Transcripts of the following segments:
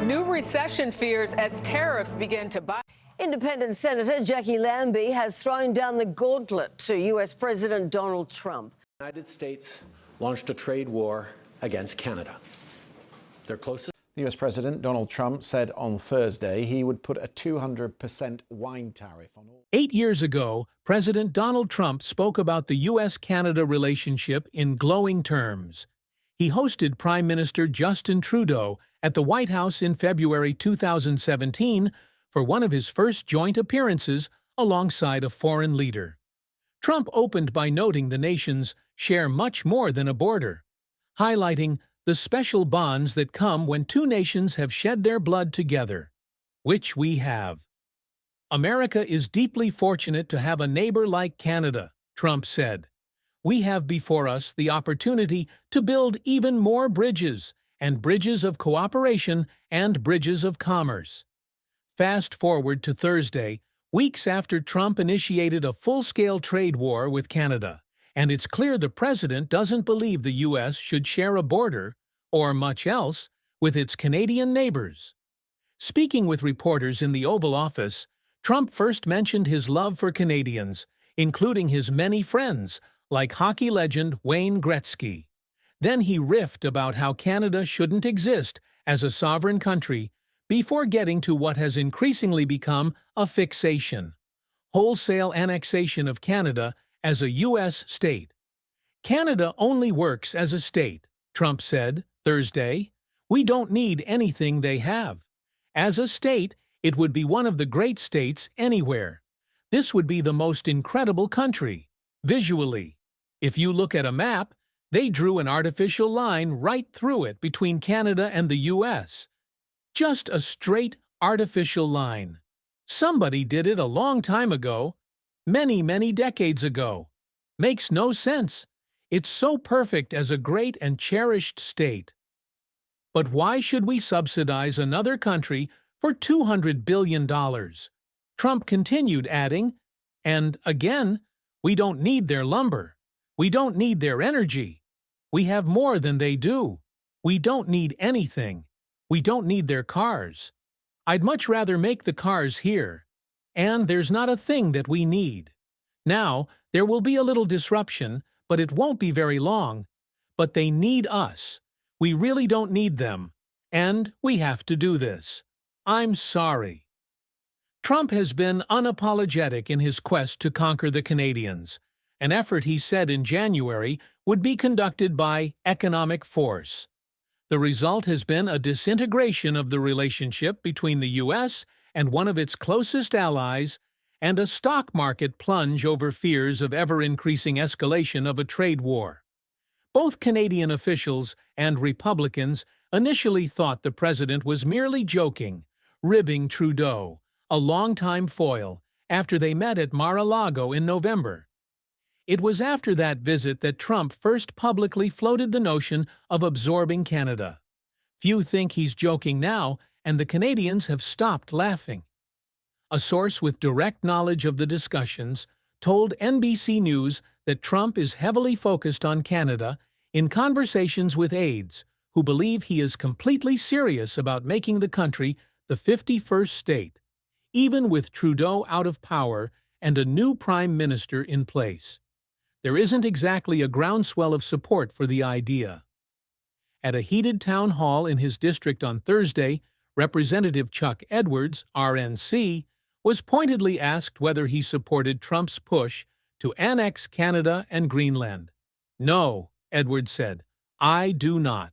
New recession fears as tariffs begin to bite. Independent Senator Jackie Lambie has thrown down the gauntlet to U.S. President Donald Trump. The United States launched a trade war against Canada. Their closest. The US President Donald Trump said on Thursday he would put a 200% wine tariff on all. 8 years ago, President Donald Trump spoke about the U.S.-Canada relationship in glowing terms. He hosted Prime Minister Justin Trudeau at the White House in February 2017 for one of his first joint appearances alongside a foreign leader. Trump opened by noting the nations share much more than a border, highlighting the special bonds that come when two nations have shed their blood together, which we have. America is deeply fortunate to have a neighbor like Canada, Trump said. We have before us the opportunity to build even more bridges, and bridges of cooperation and bridges of commerce. Fast forward to Thursday, weeks after Trump initiated a full-scale trade war with Canada, and it's clear the president doesn't believe the U.S. should share a border, or much else, with its Canadian neighbors. Speaking with reporters in the Oval Office, Trump first mentioned his love for Canadians, including his many friends, like hockey legend Wayne Gretzky. Then he riffed about how Canada shouldn't exist as a sovereign country before getting to what has increasingly become a fixation: wholesale annexation of Canada as a U.S. state. Canada only works as a state, Trump said Thursday. We don't need anything they have. As a state, it would be one of the great states anywhere. This would be the most incredible country, visually. If you look at a map, they drew an artificial line right through it between Canada and the U.S. Just a straight, artificial line. Somebody did it a long time ago. Many, many decades ago. Makes no sense. It's so perfect as a great and cherished state. But why should we subsidize another country for $200 billion? Trump continued, adding, and again, we don't need their lumber. We don't need their energy. We have more than they do. We don't need anything. We don't need their cars. I'd much rather make the cars here. And there's not a thing that we need. Now, there will be a little disruption, but it won't be very long. But they need us. We really don't need them. And we have to do this. I'm sorry. Trump has been unapologetic in his quest to conquer the Canadians, an effort he said in January would be conducted by economic force. The result has been a disintegration of the relationship between the U.S. and one of its closest allies, and a stock market plunge over fears of ever-increasing escalation of a trade war. Both Canadian officials and Republicans initially thought the president was merely joking, ribbing Trudeau, a longtime foil, after they met at Mar-a-Lago in November. It was after that visit that Trump first publicly floated the notion of absorbing Canada. Few think he's joking now, and the Canadians have stopped laughing. A source with direct knowledge of the discussions told NBC News that Trump is heavily focused on Canada in conversations with aides who believe he is completely serious about making the country the 51st state, even with Trudeau out of power and a new prime minister in place. There isn't exactly a groundswell of support for the idea. At a heated town hall in his district on Thursday, Representative Chuck Edwards, RNC, was pointedly asked whether he supported Trump's push to annex Canada and Greenland. No, Edwards said, I do not.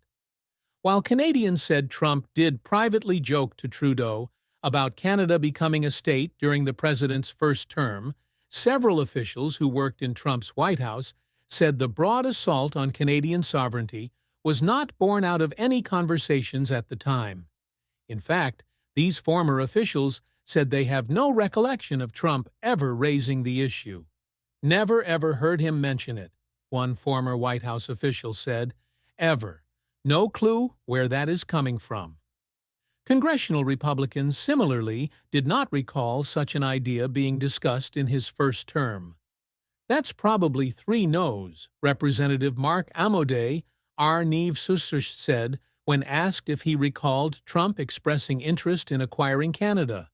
While Canadians said Trump did privately joke to Trudeau about Canada becoming a state during the president's first term, several officials who worked in Trump's White House said the broad assault on Canadian sovereignty was not born out of any conversations at the time. In fact, these former officials said they have no recollection of Trump ever raising the issue. Never ever heard him mention it, one former White House official said. Ever. No clue where that is coming from. Congressional Republicans similarly did not recall such an idea being discussed in his first term. That's probably 3 no's, Representative Mark Amodei, R. Neve Sussers said when asked if he recalled Trump expressing interest in acquiring Canada,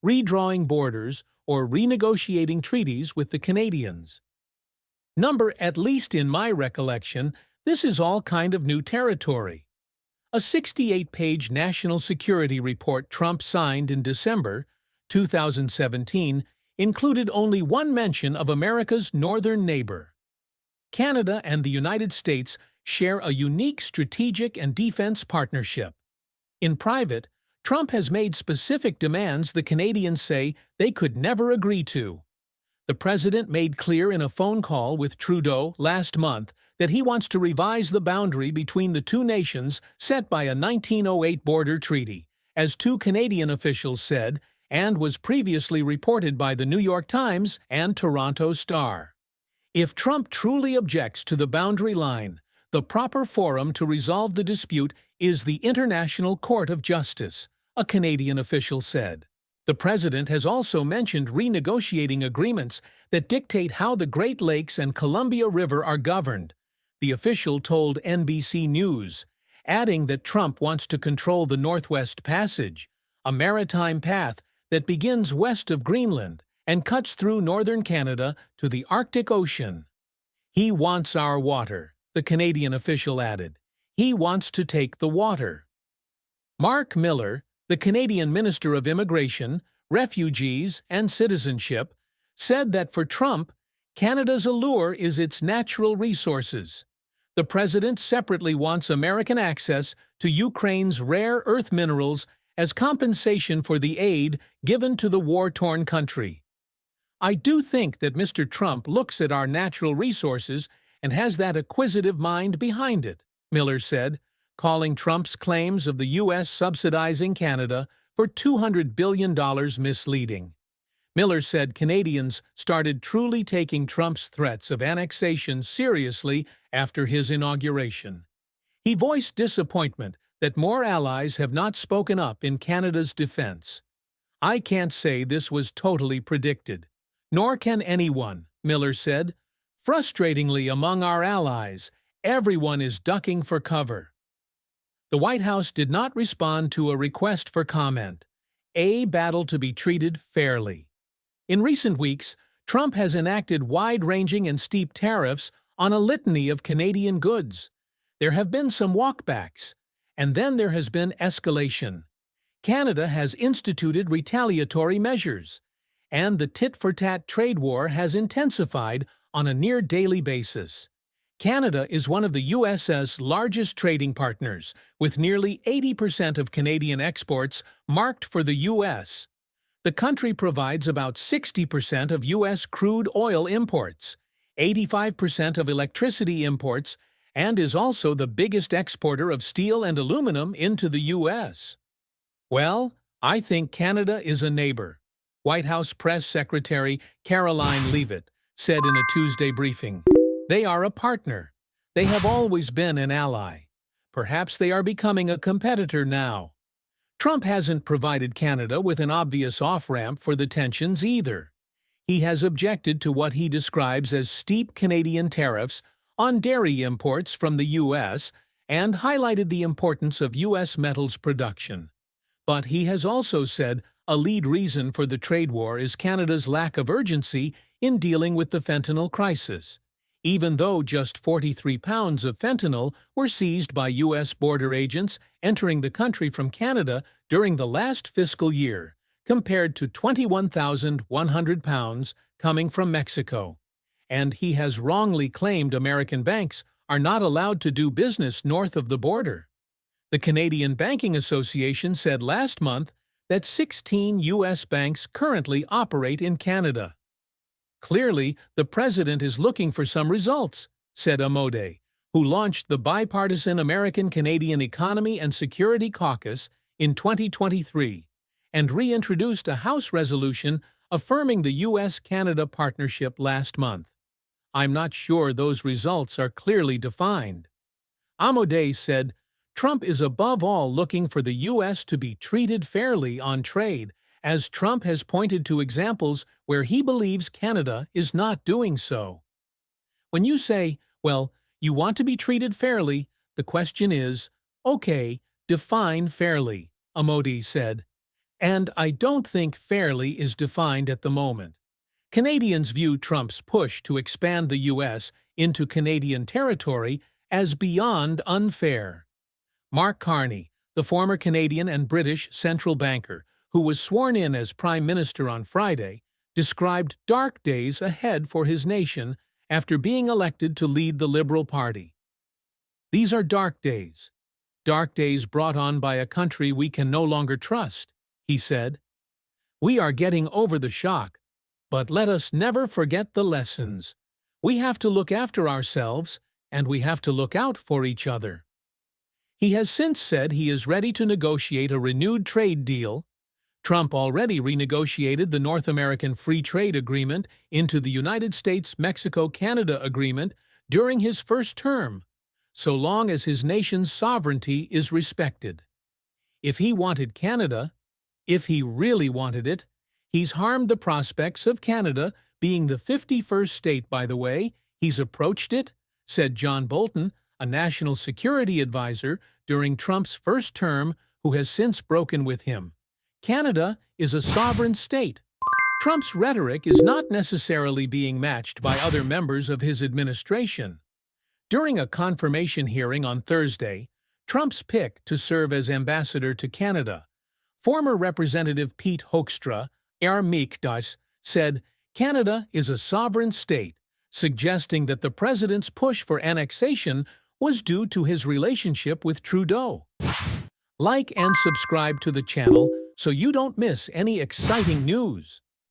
redrawing borders, or renegotiating treaties with the Canadians. Number, at least in my recollection, this is all kind of new territory. A 68-page national security report Trump signed in December 2017 included only one mention of America's northern neighbor. Canada and the United States share a unique strategic and defense partnership. In private, Trump has made specific demands the Canadians say they could never agree to. The president made clear in a phone call with Trudeau last month that he wants to revise the boundary between the two nations set by a 1908 border treaty, as two Canadian officials said, and was previously reported by the New York Times and Toronto Star. If Trump truly objects to the boundary line, the proper forum to resolve the dispute is the International Court of Justice, a Canadian official said. The president has also mentioned renegotiating agreements that dictate how the Great Lakes and Columbia River are governed, the official told NBC News, adding that Trump wants to control the Northwest Passage, a maritime path that begins west of Greenland and cuts through northern Canada to the Arctic Ocean. He wants our water, the Canadian official added. He wants to take the water. Mark Miller, the Canadian Minister of Immigration, Refugees, and Citizenship, said that for Trump, Canada's allure is its natural resources. The president separately wants American access to Ukraine's rare earth minerals as compensation for the aid given to the war-torn country. I do think that Mr. Trump looks at our natural resources and has that acquisitive mind behind it, Miller said, calling Trump's claims of the U.S. subsidizing Canada for $200 billion misleading. Miller said Canadians started truly taking Trump's threats of annexation seriously after his inauguration. He voiced disappointment that more allies have not spoken up in Canada's defense. I can't say this was totally predicted, nor can anyone, Miller said. Frustratingly, among our allies, everyone is ducking for cover. The White House did not respond to a request for comment, a battle to be treated fairly. In recent weeks, Trump has enacted wide-ranging and steep tariffs on a litany of Canadian goods. There have been some walkbacks, and then there has been escalation. Canada has instituted retaliatory measures, and the tit-for-tat trade war has intensified on a near-daily basis. Canada is one of the U.S.'s largest trading partners, with nearly 80% of Canadian exports marked for the U.S. The country provides about 60% of U.S. crude oil imports, 85% of electricity imports, and is also the biggest exporter of steel and aluminum into the U.S. Well, I think Canada is a neighbor, White House Press Secretary Caroline Leavitt said in a Tuesday briefing. They are a partner. They have always been an ally. Perhaps they are becoming a competitor now. Trump hasn't provided Canada with an obvious off-ramp for the tensions either. He has objected to what he describes as steep Canadian tariffs on dairy imports from the U.S. and highlighted the importance of U.S. metals production. But he has also said a lead reason for the trade war is Canada's lack of urgency in dealing with the fentanyl crisis, even though just 43 pounds of fentanyl were seized by U.S. border agents entering the country from Canada during the last fiscal year, compared to 21,100 pounds coming from Mexico. And he has wrongly claimed American banks are not allowed to do business north of the border. The Canadian Banking Association said last month that 16 U.S. banks currently operate in Canada. Clearly, the president is looking for some results, said Amode, who launched the bipartisan American-Canadian Economy and Security Caucus in 2023 and reintroduced a House resolution affirming the U.S.-Canada partnership last month. I'm not sure those results are clearly defined. Amode said, Trump is above all looking for the U.S. to be treated fairly on trade, as Trump has pointed to examples where he believes Canada is not doing so. When you say, well, you want to be treated fairly, the question is, Okay, define fairly, Modi said. And I don't think fairly is defined at the moment. Canadians view Trump's push to expand the U.S. into Canadian territory as beyond unfair. Mark Carney, the former Canadian and British central banker, who was sworn in as Prime Minister on Friday, described dark days ahead for his nation after being elected to lead the Liberal Party. These are dark days brought on by a country we can no longer trust, he said. We are getting over the shock, but let us never forget the lessons. We have to look after ourselves, and we have to look out for each other. He has since said he is ready to negotiate a renewed trade deal. Trump already renegotiated the North American Free Trade Agreement into the United States-Mexico-Canada Agreement during his first term, so long as his nation's sovereignty is respected. If he wanted Canada, if he really wanted it, he's harmed the prospects of Canada being the 51st state, by the way. He's approached it, said John Bolton, a national security advisor during Trump's first term who has since broken with him. Canada is a sovereign state. Trump's rhetoric is not necessarily being matched by other members of his administration. During a confirmation hearing on Thursday, Trump's pick to serve as ambassador to Canada, former Representative Pete Hoekstra, said Canada is a sovereign state, suggesting that the president's push for annexation was due to his relationship with Trudeau. Like and subscribe to the channel so you don't miss any exciting news.